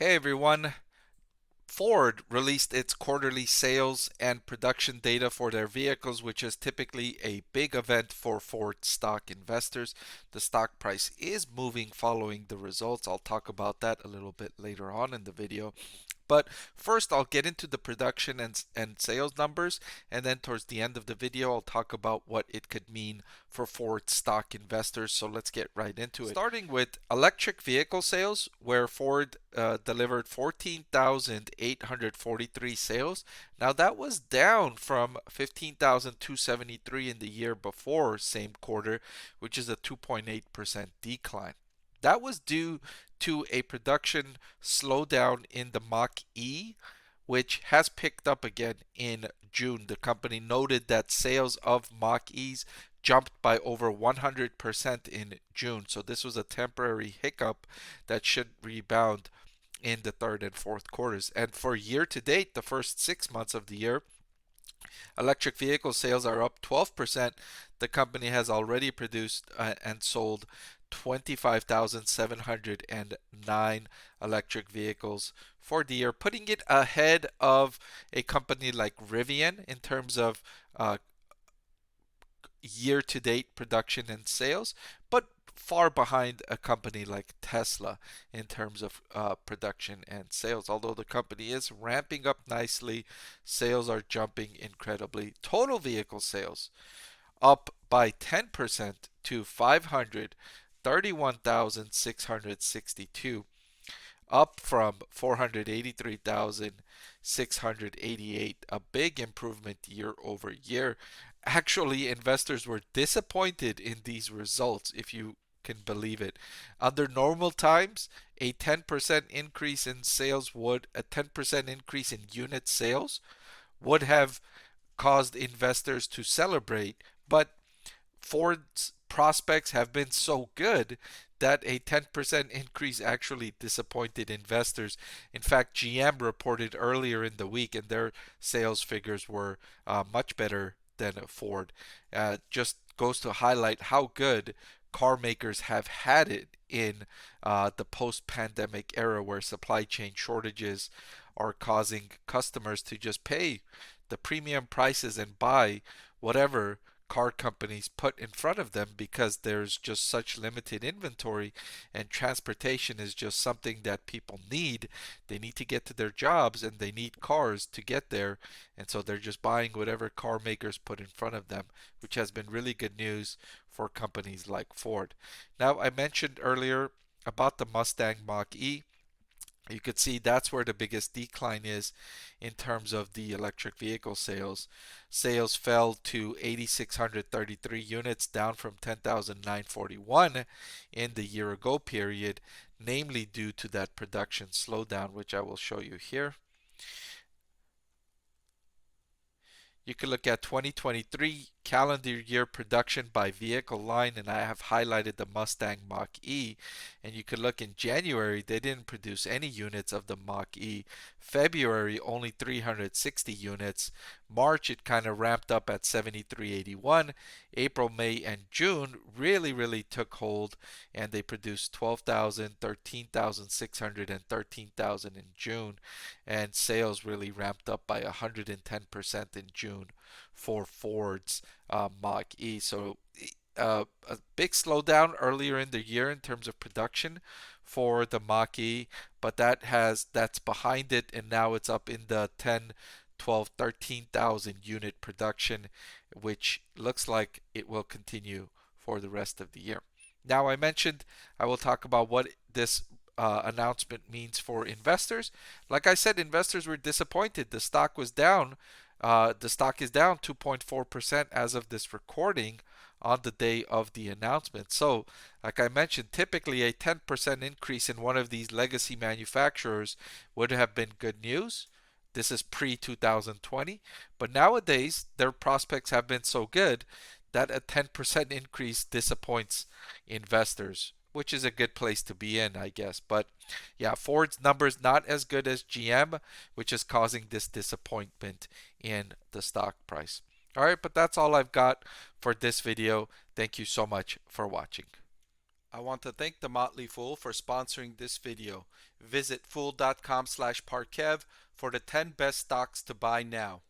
Hey everyone, Ford released its quarterly sales and production data for their vehicles, which is typically a big event for Ford stock investors. The stock price is moving following the results. I'll talk about that a little bit later on in the video. But first, I'll get into the production and sales numbers, and then towards the end of the video, I'll talk about what it could mean for Ford stock investors. So let's get right into it. Starting with electric vehicle sales, where Ford delivered 14,843 sales. Now, that was down from 15,273 in the year before, same quarter, which is a 2.8% decline. That was due to a production slowdown in the Mach-E, which has picked up again in June. The company noted that sales of Mach-E's jumped by over 100% in June. So this was a temporary hiccup that should rebound in the third and fourth quarters. And for year to date, the first 6 months of the year, electric vehicle sales are up 12%. The company has already produced and sold 25,709 electric vehicles for the year, putting it ahead of a company like Rivian in terms of year-to-date production and sales, but far behind a company like Tesla in terms of production and sales. Although the company is ramping up nicely, sales are jumping incredibly. Total vehicle sales up by 10% to 531,662, up from 483,688, a big improvement year over year. Actually, investors were disappointed in these results, if you can believe it. Under normal times, a 10% increase in sales would, a 10% increase in unit sales would have caused investors to celebrate, but Ford's prospects have been so good that a 10% increase actually disappointed investors. In fact, GM reported earlier in the week, and their sales figures were much better than Ford. Just goes to highlight how good car makers have had it in the post pandemic era where supply chain shortages are causing customers to just pay the premium prices and buy whatever car companies put in front of them because there's just such limited inventory, and transportation is just something that people need. They need to get to their jobs and they need cars to get there, and so they're just buying whatever car makers put in front of them, which has been really good news for companies like Ford. Now, I mentioned earlier about the Mustang Mach-E. You could see that's where the biggest decline is in terms of the electric vehicle sales. Sales fell to 8,633 units, down from 10,941 in the year ago period, namely due to that production slowdown, which I will show you here. You can look at 2023 calendar year production by vehicle line, and I have highlighted the Mustang Mach-E. And you can look in January, they didn't produce any units of the Mach-E. February, only 360 units. March, it kind of ramped up at 7,381. April, May, and June really took hold, and they produced 12,000, 13,600, and 13,000 in June. And sales really ramped up by 110% in June for Ford's Mach-E. So a big slowdown earlier in the year in terms of production for the Mach-E, but that's behind it, and now it's up in the 10, 12, 13,000 unit production, which looks like it will continue for the rest of the year. Now, I mentioned I will talk about what this announcement means for investors. Like I said, investors were disappointed. The stock was down. The stock is down 2.4% as of this recording on the day of the announcement. So, like I mentioned, typically a 10% increase in one of these legacy manufacturers would have been good news. This is pre 2020. But nowadays, their prospects have been so good that a 10% increase disappoints investors, which is a good place to be in, I guess. But yeah, Ford's numbers not as good as GM, which is causing this disappointment in the stock price. All right, but that's all I've got for this video. Thank you so much for watching. I want to thank the Motley Fool for sponsoring this video. Visit fool.com/Parkev for the 10 best stocks to buy now.